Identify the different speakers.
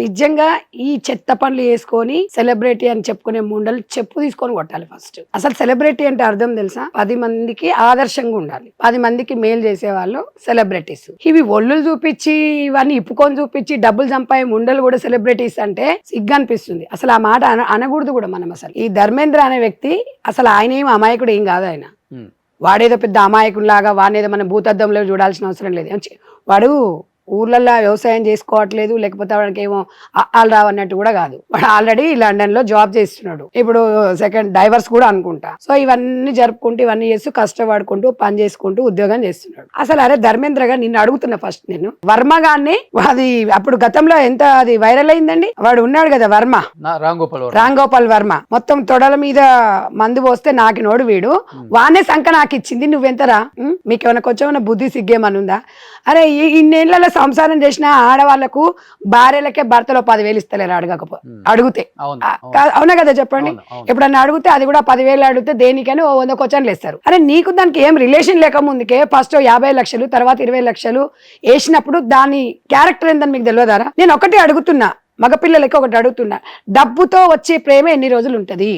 Speaker 1: నిజంగా ఈ చెత్త పనులు వేసుకొని సెలబ్రిటీ అని చెప్పుకునే ముండలు చెప్పు తీసుకొని కొట్టాలి ఫస్ట్. అసలు సెలబ్రిటీ అంటే అర్థం తెలుసా? 10 మందికి ఆదర్శంగా ఉండాలి, 10 మందికి మేలు చేసే వాళ్ళు సెలబ్రిటీస్. ఇవి ఒళ్ళు చూపించి ఇవన్నీ ఇప్పుకొని చూపించి డబ్బులు సంపాదే ముండలు కూడా సెలబ్రిటీస్ అంటే సిగ్గు అనిపిస్తుంది. అసలు ఆ మాట అనకూడదు కూడా మనం. అసలు ఈ ధర్మేంద్ర అనే వ్యక్తి అసలు ఆయన ఏం అమాయకుడు ఏం కాదు. ఆయన వాడేదో పెద్ద అమాయకుడిలాగా వాడేదో మన భూతద్దంలో చూడాల్సిన అవసరం లేదు. వాడు ఊర్లలో వ్యవసాయం చేసుకోవట్లేదు, లేకపోతే వాడికి ఏమో వాళ్ళు రావన్నట్టు కూడా కాదు. వాడు ఆల్రెడీ లండన్ లో జాబ్ చేస్తున్నాడు, ఇప్పుడు సెకండ్ డైవర్స్ కూడా అనుకుంటా. సో ఇవన్నీ జరుపుకుంటూ ఇవన్నీ చేస్తూ కష్టపడుకుంటూ పని చేసుకుంటూ ఉద్యోగం చేస్తున్నాడు. అసలు అరే ధర్మేంద్ర గారు నిన్ను అడుగుతున్నా ఫస్ట్ నేను, వర్మ గారిని అది అప్పుడు గతంలో ఎంత అది వైరల్ అయిందండి. వాడు ఉన్నాడు కదా వర్మ, రామ్ గోపాల్ వర్మ, మొత్తం తొడల మీద మందు పోస్తే నాకినోడు వీడు, వానే సంక నాకు ఇచ్చింది నువ్వెంతరా, మీకేమైనా కొంచెం బుద్ధి సిగ్గేమనుందా? అరే ఇన్నేళ్లలో సంసారం చేసిన ఆడవాళ్లకు భార్యలకే భర్తలో 10,000 ఇస్తలేరు అడిగితే. అవునా కదా చెప్పండి? ఎప్పుడన్నా అడిగితే అది కూడా 10,000 అడిగితే దేనికని 100 క్వశ్చన్లు ఇస్తారు. అరే నీకు దానికి ఏం రిలేషన్ లేక ముందుకే ఫస్ట్ 50 లక్షలు తర్వాత 20 లక్షలు వేసినప్పుడు దాని క్యారెక్టర్ ఏందని మీకు తెలియదారా? నేను ఒకటి అడుగుతున్నా, మగపిల్లలకి ఒకటి అడుగుతున్నా, డబ్బుతో వచ్చే ప్రేమ ఎన్ని రోజులు ఉంటది?